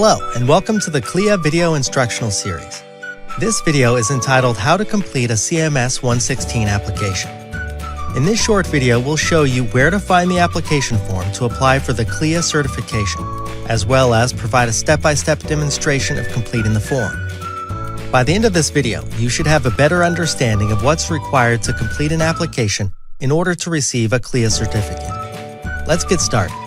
Hello, and welcome to the CLIA video instructional series. This video is entitled How to Complete a CMS 116 application. In this short video, we'll show you where to find the application form to apply for the CLIA certification, as well as provide a step-by-step demonstration of completing the form. By the end of this video, you should have a better understanding of what's required to complete an application in order to receive a CLIA certificate. Let's get started.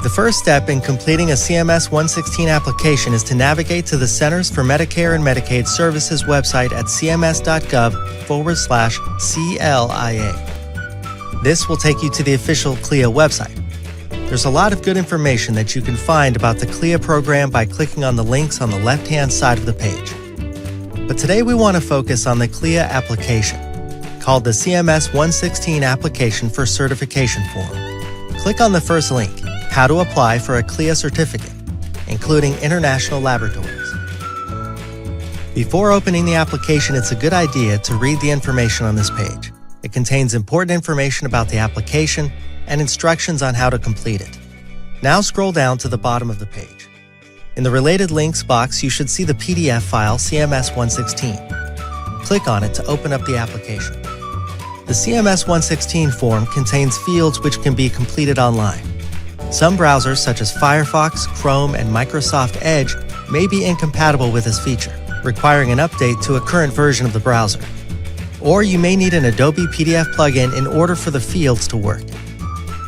The first step in completing a CMS 116 application is to navigate to the Centers for Medicare and Medicaid Services website at CMS.gov/CLIA. This will take you to the official CLIA website. There's a lot of good information that you can find about the CLIA program by clicking on the links on the left-hand side of the page. But today we want to focus on the CLIA application, called the CMS 116 Application for Certification Form. Click on the first link, How to Apply for a CLIA Certificate, including International Laboratories. Before opening the application, it's a good idea to read the information on this page. It contains important information about the application and instructions on how to complete it. Now scroll down to the bottom of the page. In the Related Links box, you should see the PDF file CMS 116. Click on it to open up the application. The CMS 116 form contains fields which can be completed online. Some browsers, such as Firefox, Chrome, and Microsoft Edge, may be incompatible with this feature, requiring an update to a current version of the browser. Or you may need an Adobe PDF plugin in order for the fields to work.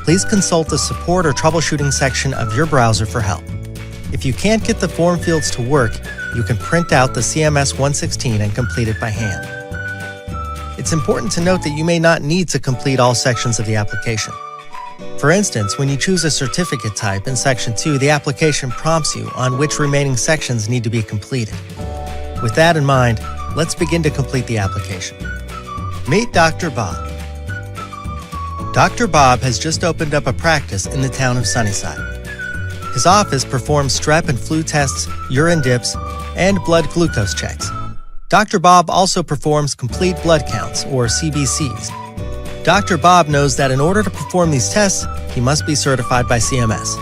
Please consult the support or troubleshooting section of your browser for help. If you can't get the form fields to work, you can print out the CMS 116 and complete it by hand. It's important to note that you may not need to complete all sections of the application. For instance, when you choose a certificate type in Section 2, the application prompts you on which remaining sections need to be completed. With that in mind, let's begin to complete the application. Meet Dr. Bob. Dr. Bob has just opened up a practice in the town of Sunnyside. His office performs strep and flu tests, urine dips, and blood glucose checks. Dr. Bob also performs complete blood counts, or CBCs. Dr. Bob knows that in order to perform these tests, he must be certified by CMS.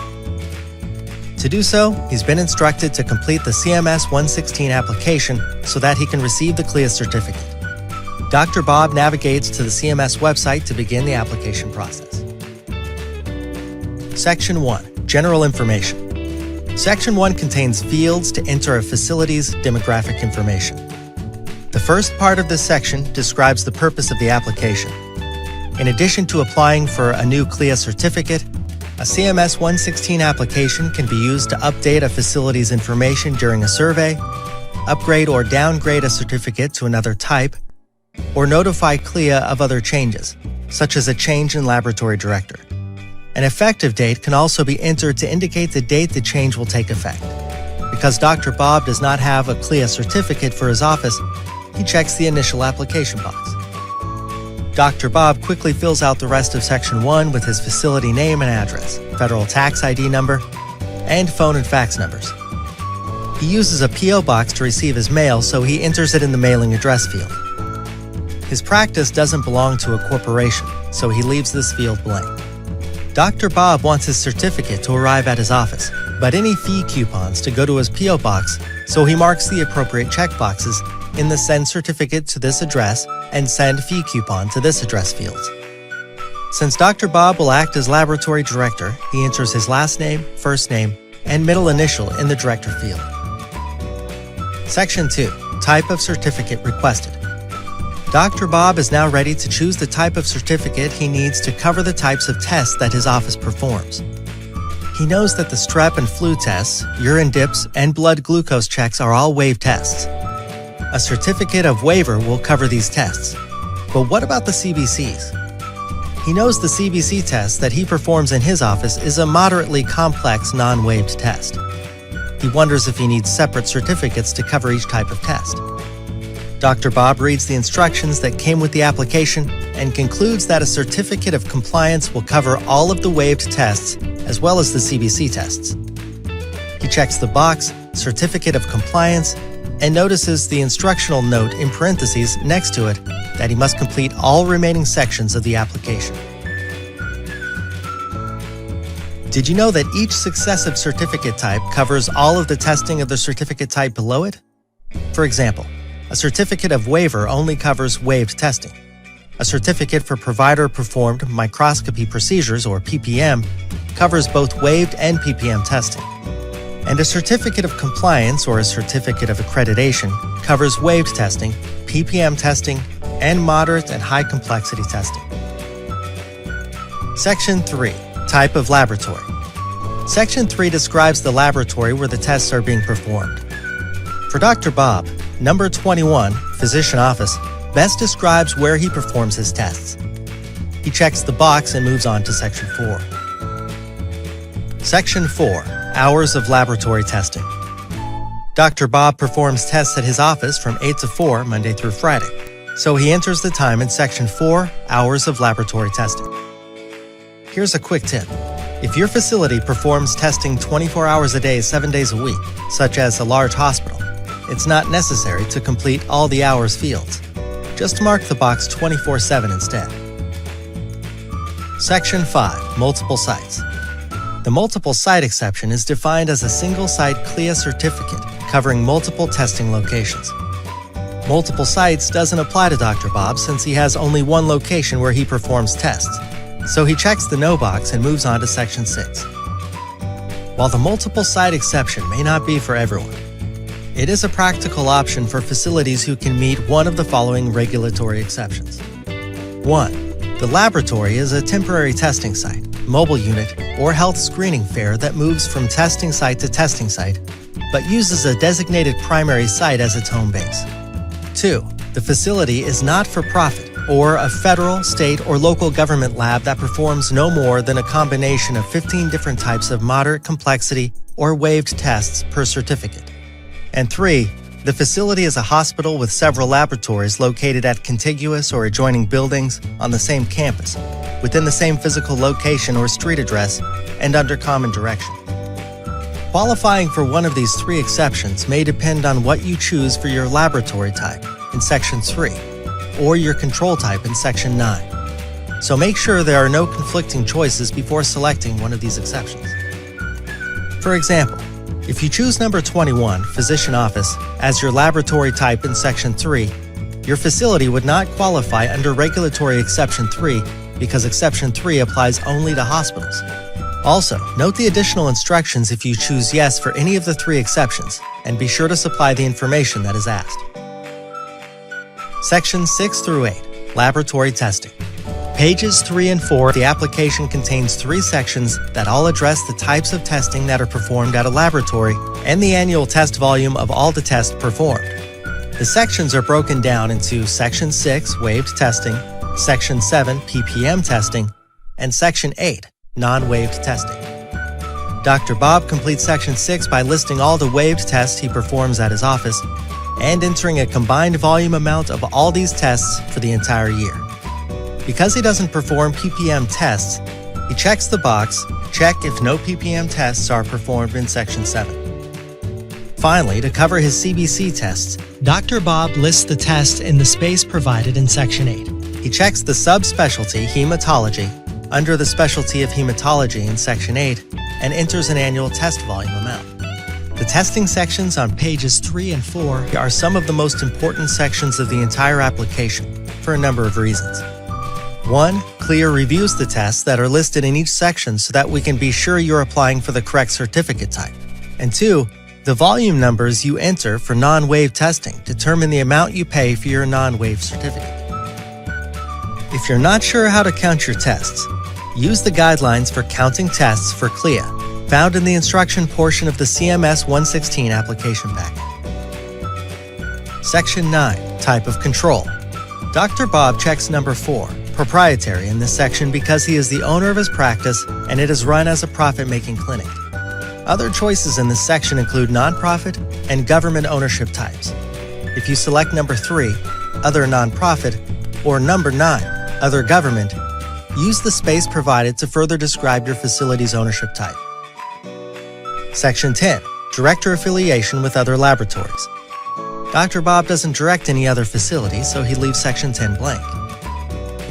To do so, he's been instructed to complete the CMS 116 application so that he can receive the CLIA certificate. Dr. Bob navigates to the CMS website to begin the application process. Section 1. General Information. Section 1 contains fields to enter a facility's demographic information. The first part of this section describes the purpose of the application. In addition to applying for a new CLIA certificate, a CMS 116 application can be used to update a facility's information during a survey, upgrade or downgrade a certificate to another type, or notify CLIA of other changes, such as a change in laboratory director. An effective date can also be entered to indicate the date the change will take effect. Because Dr. Bob does not have a CLIA certificate for his office, he checks the initial application box. Dr. Bob quickly fills out the rest of Section 1 with his facility name and address, federal tax ID number, and phone and fax numbers. He uses a P.O. box to receive his mail, so he enters it in the mailing address field. His practice doesn't belong to a corporation, so he leaves this field blank. Dr. Bob wants his certificate to arrive at his office, but any fee coupons to go to his P.O. box, so he marks the appropriate checkboxes in the Send Certificate to this address and Send Fee Coupon to this address fields. Since Dr. Bob will act as laboratory director, he enters his last name, first name, and middle initial in the director field. Section 2. Type of certificate requested. Dr. Bob is now ready to choose the type of certificate he needs to cover the types of tests that his office performs. He knows that the strep and flu tests, urine dips, and blood glucose checks are all waived tests. A certificate of waiver will cover these tests. But what about the CBCs? He knows the CBC test that he performs in his office is a moderately complex non-waived test. He wonders if he needs separate certificates to cover each type of test. Dr. Bob reads the instructions that came with the application and concludes that a certificate of compliance will cover all of the waived tests as well as the CBC tests. He checks the box, Certificate of Compliance, and notices the instructional note in parentheses next to it that he must complete all remaining sections of the application. Did you know that each successive certificate type covers all of the testing of the certificate type below it? For example, a certificate of waiver only covers waived testing. A certificate for provider-performed microscopy procedures, or PPM, covers both waived and PPM testing. And a certificate of compliance, or a certificate of accreditation, covers waived testing, PPM testing, and moderate and high complexity testing. Section 3. Type of laboratory. Section 3 describes the laboratory where the tests are being performed. For Dr. Bob, number 21, Physician Office, best describes where he performs his tests. He checks the box and moves on to Section 4. Section 4. Hours of laboratory testing. Dr. Bob performs tests at his office from 8 to 4, Monday through Friday, so he enters the time in Section 4, Hours of laboratory testing. Here's a quick tip. If your facility performs testing 24 hours a day, 7 days a week, such as a large hospital, it's not necessary to complete all the hours fields. Just mark the box 24/7 instead. Section 5. Multiple sites. The multiple site exception is defined as a single-site CLIA certificate covering multiple testing locations. Multiple sites doesn't apply to Dr. Bob since he has only one location where he performs tests, so he checks the no box and moves on to Section 6. While the multiple site exception may not be for everyone, it is a practical option for facilities who can meet one of the following regulatory exceptions. 1. The laboratory is a temporary testing site, mobile unit, or health screening fair that moves from testing site to testing site, but uses a designated primary site as its home base. 2. The facility is not for profit or a federal, state, or local government lab that performs no more than a combination of 15 different types of moderate complexity or waived tests per certificate. And 3. The facility is a hospital with several laboratories located at contiguous or adjoining buildings on the same campus, within the same physical location or street address, and under common direction. Qualifying for one of these 3 exceptions may depend on what you choose for your laboratory type in Section 3, or your control type in Section 9. So make sure there are no conflicting choices before selecting one of these exceptions. For example, if you choose number 21, Physician Office, as your laboratory type in Section 3, your facility would not qualify under Regulatory Exception 3 because Exception 3 applies only to hospitals. Also, note the additional instructions if you choose yes for any of the 3 exceptions, and be sure to supply the information that is asked. Sections 6 through 8. Laboratory testing. Pages 3 and 4, the application contains 3 sections that all address the types of testing that are performed at a laboratory and the annual test volume of all the tests performed. The sections are broken down into Section 6, waived testing, Section 7, PPM testing, and Section 8, non-waived testing. Dr. Bob completes Section 6 by listing all the waived tests he performs at his office and entering a combined volume amount of all these tests for the entire year. Because he doesn't perform PPM tests, he checks the box, check if no PPM tests are performed in Section 7. Finally, to cover his CBC tests, Dr. Bob lists the test in the space provided in Section 8. He checks the subspecialty hematology under the specialty of hematology in Section 8 and enters an annual test volume amount. The testing sections on pages 3 and 4 are some of the most important sections of the entire application for a number of reasons. 1. CLIA reviews the tests that are listed in each section so that we can be sure you're applying for the correct certificate type. And 2. The volume numbers you enter for non-waived testing determine the amount you pay for your non-waived certificate. If you're not sure how to count your tests, use the guidelines for counting tests for CLIA found in the instruction portion of the CMS 116 application packet. Section 9. Type of control. Dr. Bob checks number 4, proprietary, in this section because he is the owner of his practice and it is run as a profit-making clinic. Other choices in this section include nonprofit and government ownership types. If you select number 3, other nonprofit, or number 9, other government, use the space provided to further describe your facility's ownership type. Section 10. Director affiliation with other laboratories. Dr. Bob doesn't direct any other facility, so he leaves Section 10 blank.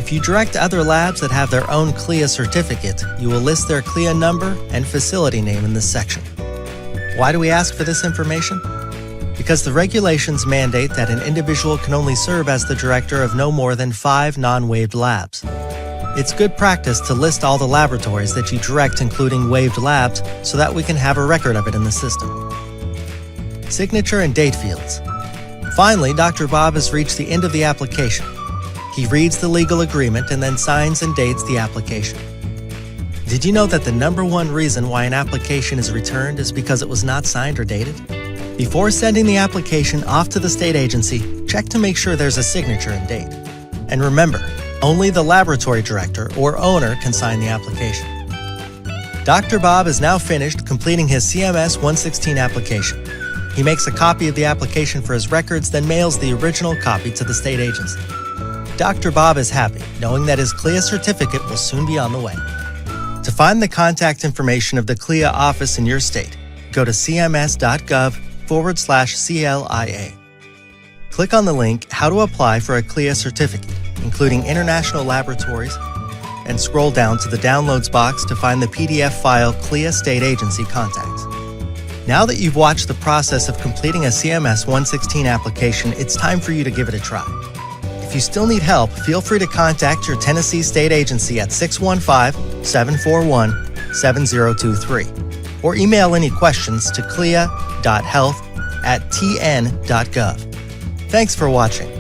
If you direct other labs that have their own CLIA certificate, you will list their CLIA number and facility name in this section. Why do we ask for this information? Because the regulations mandate that an individual can only serve as the director of no more than 5 non-waived labs. It's good practice to list all the laboratories that you direct, including waived labs, so that we can have a record of it in the system. Signature and date fields. Finally, Dr. Bob has reached the end of the application. He reads the legal agreement and then signs and dates the application. Did you know that the #1 reason why an application is returned is because it was not signed or dated? Before sending the application off to the state agency, check to make sure there's a signature and date. And remember, only the laboratory director or owner can sign the application. Dr. Bob is now finished completing his CMS 116 application. He makes a copy of the application for his records, then mails the original copy to the state agency. Dr. Bob is happy, knowing that his CLIA certificate will soon be on the way. To find the contact information of the CLIA office in your state, go to CMS.gov/CLIA. Click on the link How to Apply for a CLIA Certificate, including international laboratories, and scroll down to the Downloads box to find the PDF file CLIA State Agency Contacts. Now that you've watched the process of completing a CMS 116 application, it's time for you to give it a try. If you still need help, feel free to contact your Tennessee State Agency at 615-741-7023 or email any questions to clia.health@tn.gov. Thanks for watching.